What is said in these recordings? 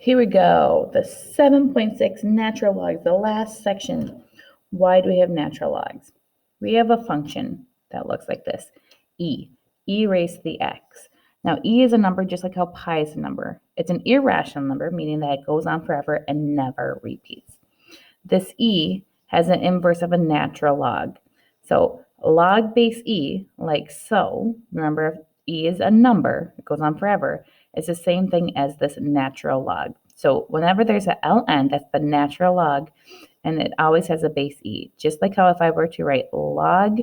Here we go, the 7.6 natural logs, the last section. Why do we have natural logs? We have a function that looks like this, e raised to the x. Now, e is a number just like how pi is a number. It's an irrational number, meaning that it goes on forever and never repeats. This e has an inverse of a natural log. So log base e, like so, remember e is a number, it goes on forever, is the same thing as this natural log. So whenever there's a ln, that's the natural log, and it always has a base e. Just like how if I were to write log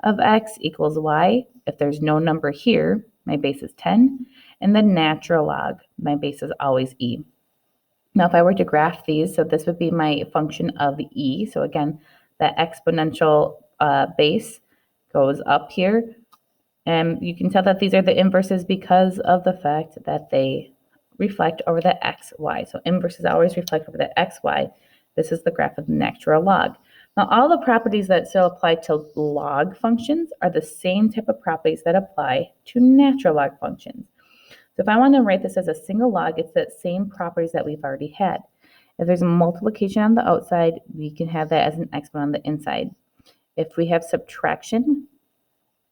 of x equals y, if there's no number here, my base is 10, and the natural log, my base is always e. Now, if I were to graph these, so this would be my function of e. So again, the exponential base goes up here. And you can tell that these are the inverses because of the fact that they reflect over the x, y. So inverses always reflect over the x, y. This is the graph of the natural log. Now, all the properties that still apply to log functions are the same type of properties that apply to natural log functions. So if I want to write this as a single log, it's the same properties that we've already had. If there's multiplication on the outside, we can have that as an exponent on the inside. If we have subtraction,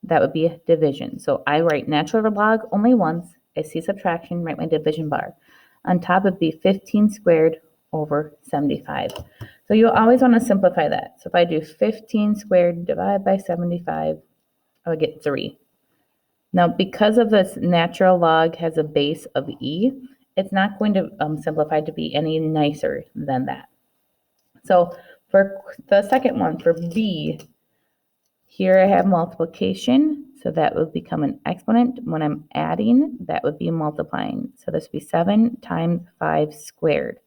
that would be a division. So I write natural log only once. I see subtraction, write my division bar. On top would be 15 squared over 75. So you'll always want to simplify that. So if I do 15 squared divided by 75, I would get 3. Now, because of this natural log has a base of e, it's not going to simplify to be any nicer than that. So for the second one, for b, here I have multiplication, so that would become an exponent. When I'm adding, that would be multiplying. So this would be 7 times 5 squared.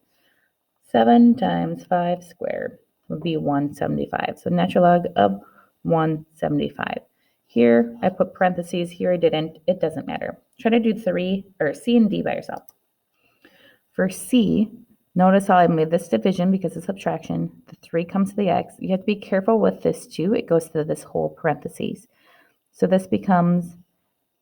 7 times 5 squared would be 175. So natural log of 175. Here, I put parentheses. Here I didn't. It doesn't matter. Try to do C and D by yourself. For C, notice how I made this division because of subtraction. The 3 comes to the x. You have to be careful with this too. It goes to this whole parentheses. So this becomes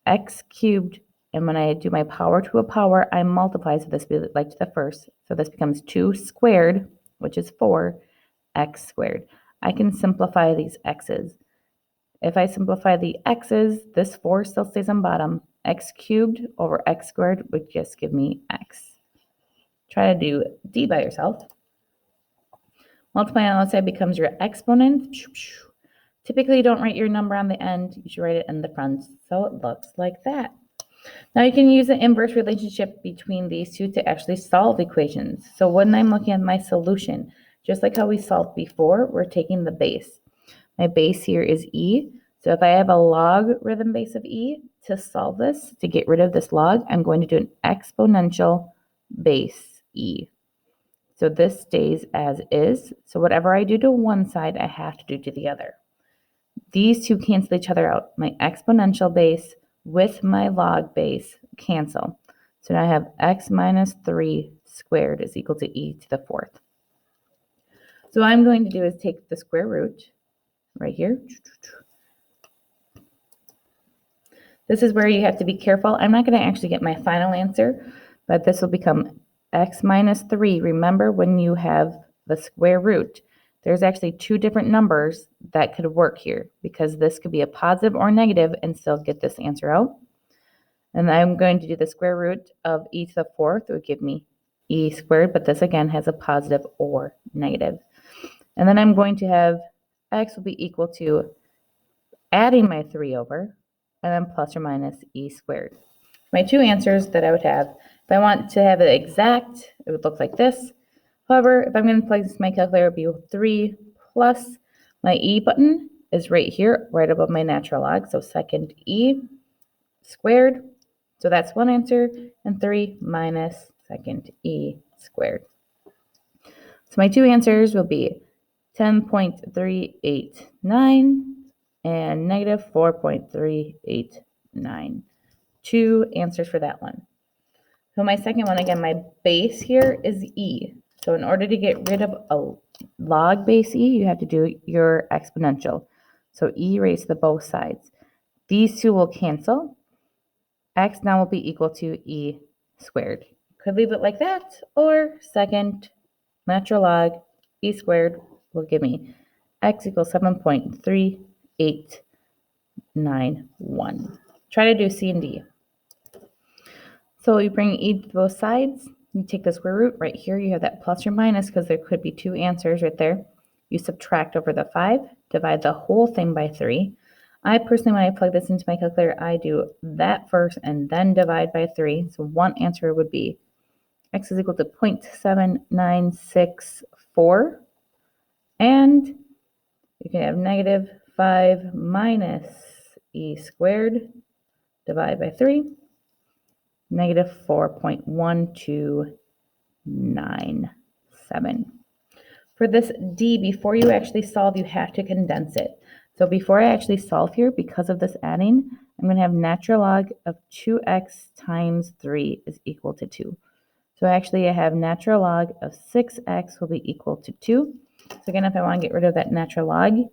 x cubed. And when I do my power to a power, I multiply. So this would be like the first. So this becomes 2 squared, which is 4, x squared. I can simplify these x's. If I simplify the x's, this 4 still stays on bottom. X cubed over x squared would just give me x. Try to do d by yourself. Multiply on the outside becomes your exponent. Typically, you don't write your number on the end. You should write it in the front. So it looks like that. Now you can use the inverse relationship between these two to actually solve equations. So when I'm looking at my solution, just like how we solved before, we're taking the base. My base here is e. So if I have a logarithm base of e, to solve this, to get rid of this log, I'm going to do an exponential base e. So this stays as is. So whatever I do to one side, I have to do to the other. These two cancel each other out. My exponential base with my log base cancel. So now I have x minus 3 squared is equal to e to the 4th. So what I'm going to do is take the square root right here. This is where you have to be careful. I'm not going to actually get my final answer, but this will become x minus 3. Remember, when you have the square root, there's actually 2 different numbers that could work here because this could be a positive or negative and still get this answer out. And I'm going to do the square root of e to the 4th. It would give me e squared, but this again has a positive or negative. And then I'm going to have x will be equal to adding my 3 over, and then plus or minus e squared. My 2 answers that I would have, if I want to have it exact, it would look like this. However, if I'm going to place my calculator, it would be 3 plus my e button is right here, right above my natural log. So second e squared. So that's one answer, and 3 minus second e squared. So my 2 answers will be 10.389 and negative 4.389. 2 answers for that one. So my second one, again, my base here is e. So in order to get rid of a log base e, you have to do your exponential. So e raised to the both sides. These 2 will cancel. X now will be equal to e squared. Could leave it like that, or second, natural log e squared will give me x equals 7.3891. Try to do C and D. So you bring e to both sides. You take the square root. Right here you have that plus or minus because there could be two answers right there. You subtract over the 5, divide the whole thing by 3. I personally, when I plug this into my calculator, I do that first and then divide by 3. So one answer would be x is equal to 0.7964. And you can have negative 5 minus e squared divided by 3. Negative 4.1297. For this D, before you actually solve, you have to condense it. So before I actually solve here, because of this adding, I'm going to have natural log of 2x times 3 is equal to 2. So actually I have natural log of 6x will be equal to 2. So again, if I want to get rid of that natural log,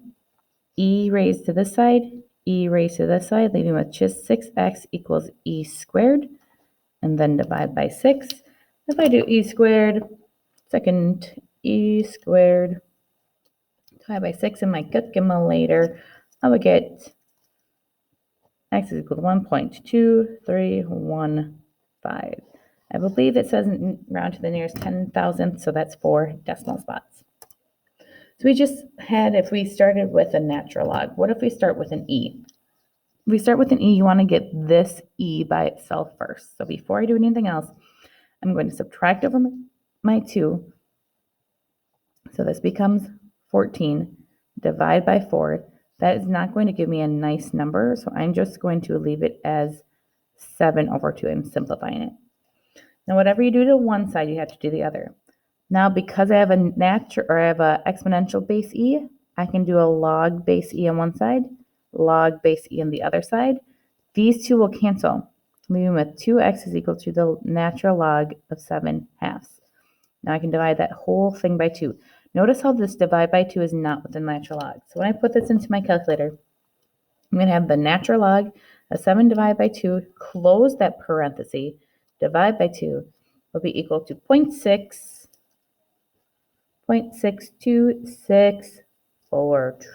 e raised to this side, e raised to this side, leaving with just 6x equals e squared, and then divide by 6. If I do e squared, second e squared, divide by 6 in my calculator, I would get x is equal to 1.2315. I believe it says round to the nearest 10,000th, so that's 4 decimal spots. So we just had, if we started with a natural log, what if we start with an e? If we start with an e, you want to get this e by itself first. So before I do anything else, I'm going to subtract over my 2. So this becomes 14. Divide by 4. That is not going to give me a nice number, so I'm just going to leave it as 7 over 2. I'm simplifying it. Now, whatever you do to one side, you have to do the other. Now, because I have a exponential base e, I can do a log base e on one side, log base e on the other side. These two will cancel, leaving with 2x is equal to the natural log of 7 halves. Now I can divide that whole thing by 2. Notice how this divide by 2 is not with the natural log. So when I put this into my calculator, I'm going to have the natural log of 7 divided by 2, close that parenthesis, divide by 2, will be equal to 0.6264.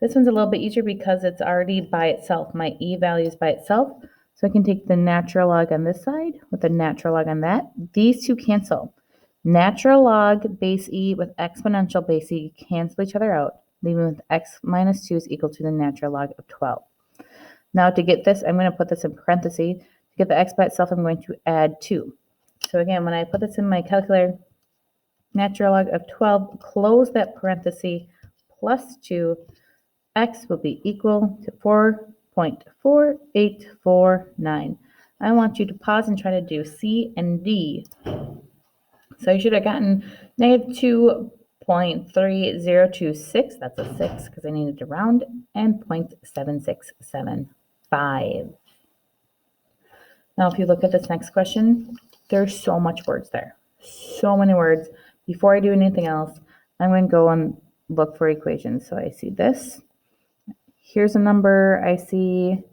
This one's a little bit easier because it's already by itself. My e value is by itself. So I can take the natural log on this side with the natural log on that. These two cancel. Natural log base e with exponential base e cancel each other out, leaving with x minus 2 is equal to the natural log of 12. Now to get this, I'm going to put this in parentheses. To get the x by itself, I'm going to add 2. So again, when I put this in my calculator, natural log of 12, close that parenthesis, plus 2, x will be equal to 4.4849. I want you to pause and try to do C and D. So you should have gotten negative 2.3026, that's a 6 because I needed to round, and 0.7675. Now if you look at this next question, there's so much words there. So many words. Before I do anything else, I'm going to go and look for equations. So I see this. Here's a number I see.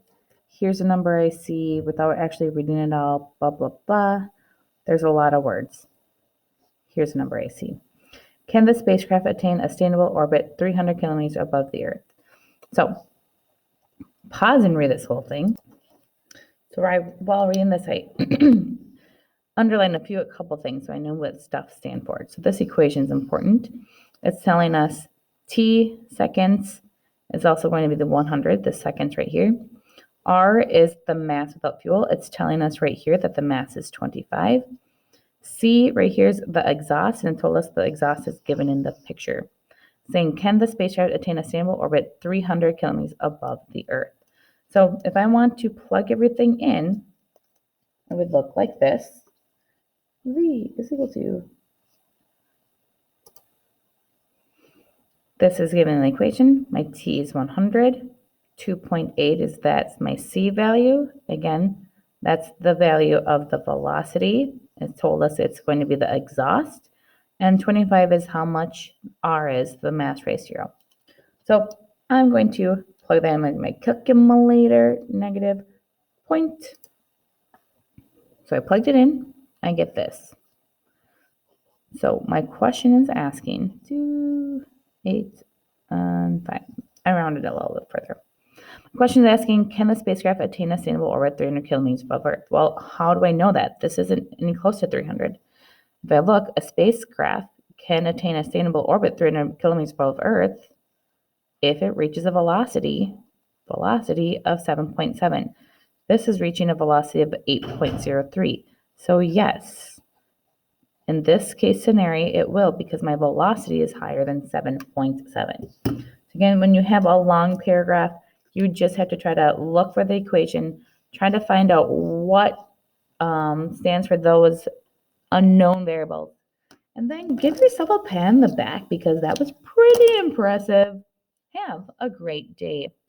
Here's a number I see without actually reading it all. Blah, blah, blah. There's a lot of words. Here's a number I see. Can the spacecraft attain a sustainable orbit 300 kilometers above the Earth? So pause and read this whole thing. So while reading this, I underline a couple things so I know what stuff stand for. So this equation is important. It's telling us t seconds is also going to be the 100, the seconds right here. R is the mass without fuel. It's telling us right here that the mass is 25. C right here is the exhaust, and it told us the exhaust is given in the picture. Saying, can the spacecraft attain a sustainable orbit 300 kilometers above the Earth? So if I want to plug everything in, it would look like this. V is equal to, this is given in the equation. My T is 100. 2.8 is that's my C value. Again, that's the value of the velocity. It told us it's going to be the exhaust. And 25 is how much R is, the mass ratio. So I'm going to plug that in my calculator, negative point. So I plugged it in, I get this. So my question is asking 2, 8, 5. I rounded it a little bit further. The question is asking, can the spacecraft attain a sustainable orbit 300 kilometers above Earth? Well, how do I know that? This isn't any close to 300. If I look, a spacecraft can attain a sustainable orbit 300 kilometers above Earth if it reaches a velocity of 7.7. This is reaching a velocity of 8.03. So yes, in this case scenario, it will, because my velocity is higher than 7.7. So again, when you have a long paragraph, you just have to try to look for the equation, try to find out what stands for those unknown variables, and then give yourself a pat on the back because that was pretty impressive. Have a great day.